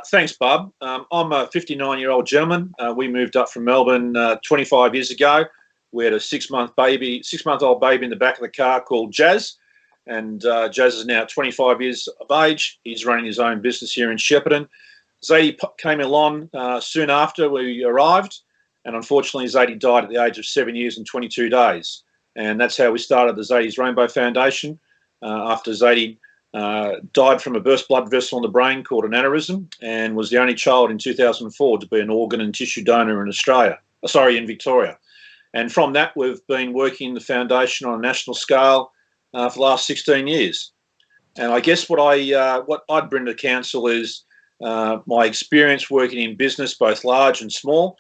Thanks, Bob. I'm a 59-year-old gentleman. We moved up from Melbourne 25 years ago. We had a six-month-old baby in the back of the car called Jazz, and Jazz is now 25 years of age. He's running his own business here in Shepparton. Zadie came along soon after we arrived, and unfortunately Zadie died at the age of 7 years and 22 days. And that's how we started the Zadie's Rainbow Foundation. After Zadie died from a burst blood vessel in the brain called an aneurysm, and was the only child in 2004 to be an organ and tissue donor in Victoria. And from that, we've been working the foundation on a national scale for the last 16 years. And I guess what I'd bring to council is my experience working in business, both large and small,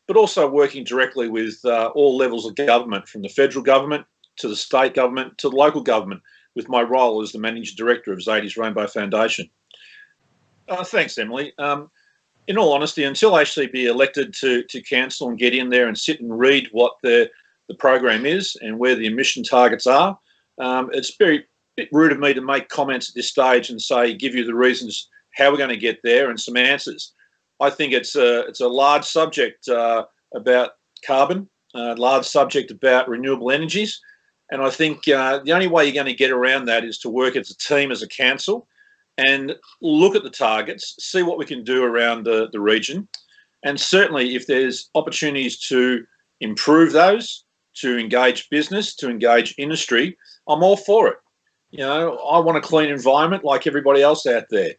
but also working directly with all levels of government, from the federal government to the state government to the local government, with my role as the Managing Director of Zadie's Rainbow Foundation. Thanks, Emily. In all honesty, until I actually be elected to council and get in there and sit and read what the program is and where the emission targets are, it's very bit rude of me to make comments at this stage and give you the reasons how we're going to get there and some answers. I think it's a large subject about carbon, a large subject about renewable energies, and I think the only way you're going to get around that is to work as a team, as a council, and look at the targets, see what we can do around the region. And certainly if there's opportunities to improve those, to engage business, to engage industry, I'm all for it. You know, I want a clean environment like everybody else out there.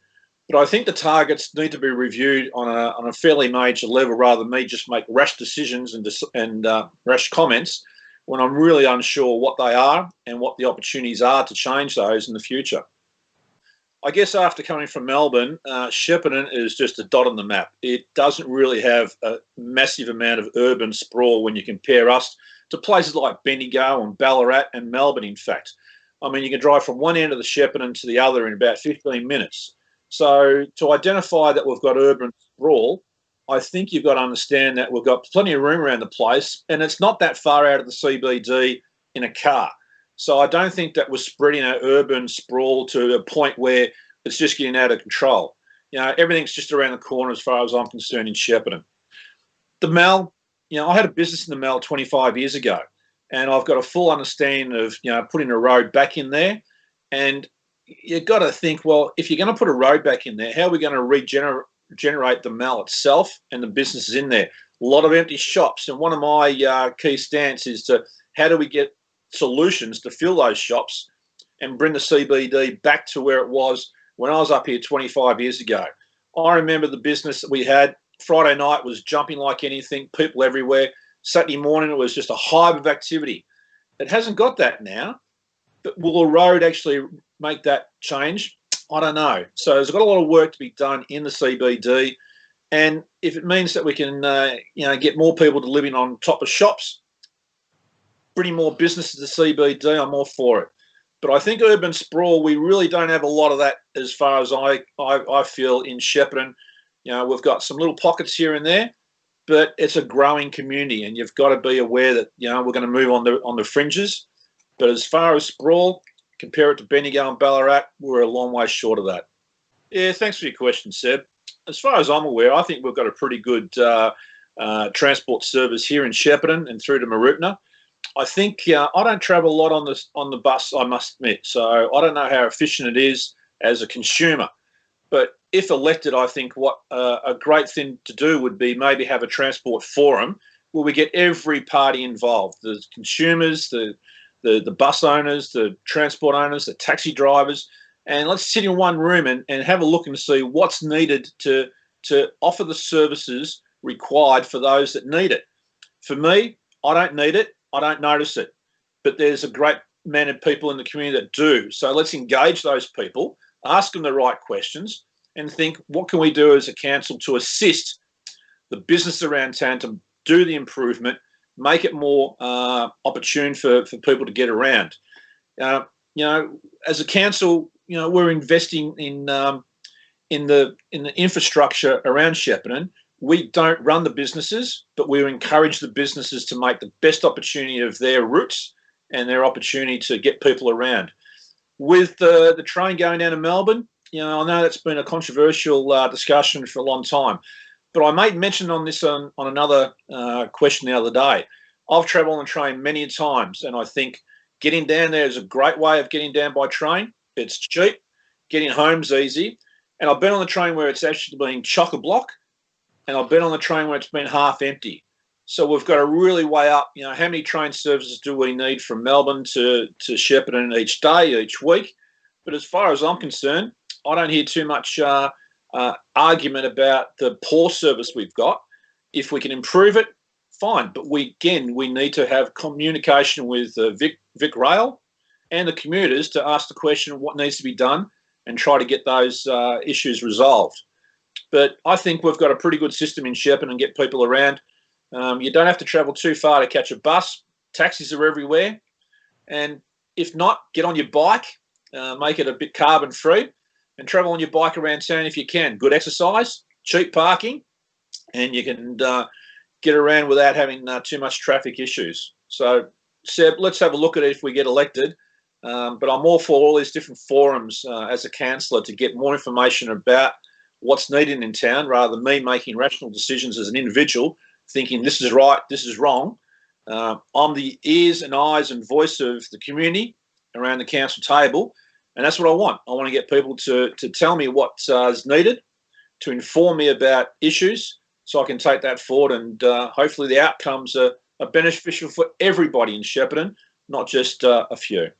But I think the targets need to be reviewed on a fairly major level, rather than me just make rash decisions and rash comments when I'm really unsure what they are and what the opportunities are to change those in the future. I guess after coming from Melbourne, Shepparton is just a dot on the map. It doesn't really have a massive amount of urban sprawl when you compare us to places like Bendigo and Ballarat and Melbourne, in fact. I mean, you can drive from one end of the Shepparton to the other in about 15 minutes. So to identify that we've got urban sprawl, I think you've got to understand that we've got plenty of room around the place, and it's not that far out of the CBD in a car. So I don't think that we're spreading our urban sprawl to a point where it's just getting out of control. You know, everything's just around the corner as far as I'm concerned in Shepparton. The Mall, you know, I had a business in the Mall 25 years ago, and I've got a full understanding of, you know, putting a road back in there. And you've got to think, well, if you're going to put a road back in there, how are we going to regenerate the Mall itself and the businesses in there? A lot of empty shops. And one of my key stance is to how do we get solutions to fill those shops and bring the CBD back to where it was when I was up here 25 years ago. I remember the business that we had. Friday night was jumping like anything, people everywhere. Saturday morning, it was just a hive of activity. It hasn't got that now, but will a road actually make that change? I don't know. So there's got a lot of work to be done in the CBD, and if it means that we can, get more people to living on top of shops, bringing more business to the CBD, I'm all for it. But I think urban sprawl, we really don't have a lot of that as far as I feel in Shepparton. You know, we've got some little pockets here and there, but it's a growing community, and you've got to be aware that, you know, we're going to move on the fringes. But as far as sprawl, compare it to Bendigo and Ballarat, we're a long way short of that. Yeah, thanks for your question, Seb. As far as I'm aware, I think we've got a pretty good transport service here in Shepparton and through to Marupna. I think I don't travel a lot on the bus, I must admit, so I don't know how efficient it is as a consumer. But if elected, I think what a great thing to do would be maybe have a transport forum where we get every party involved, the consumers, the bus owners, the transport owners, the taxi drivers, and let's sit in one room and have a look and see what's needed to offer the services required for those that need it. For me, I don't need it. I don't notice it. But there's a great amount of people in the community that do. So let's engage those people, ask them the right questions, and think, what can we do as a council to assist the business around town to do the improvement, make it more opportune for people to get around. As a council, we're investing in the infrastructure around Shepparton. We don't run the businesses, but we encourage the businesses to make the best opportunity of their routes and their opportunity to get people around. With the train going down to Melbourne, I know that's been a controversial discussion for a long time, but I made mention on this on another question the other day. I've travelled on train many times, and I think getting down there is a great way of getting down by train. It's cheap, getting home's easy, and I've been on the train where it's actually been chock-a-block, and I've been on the train where it's been half empty. So we've got to really weigh up, how many train services do we need from Melbourne to Shepparton each day, each week? But as far as I'm concerned, I don't hear too much argument about the poor service we've got. If we can improve it, fine. But we need to have communication with Vic Rail and the commuters to ask the question of what needs to be done and try to get those issues resolved. But I think we've got a pretty good system in Shepparton and get people around. You don't have to travel too far to catch a bus. Taxis are everywhere. And if not, get on your bike, make it a bit carbon free, and travel on your bike around town if you can. Good exercise, cheap parking, and you can get around without having too much traffic issues. So, Seb, let's have a look at it if we get elected. But I'm all for all these different forums as a councillor to get more information about what's needed in town rather than me making rational decisions as an individual, thinking this is right, this is wrong. I'm the ears and eyes and voice of the community around the council table, and that's what I want. I want to get people to tell me what is needed, to inform me about issues so I can take that forward, and hopefully the outcomes are beneficial for everybody in Shepparton, not just a few.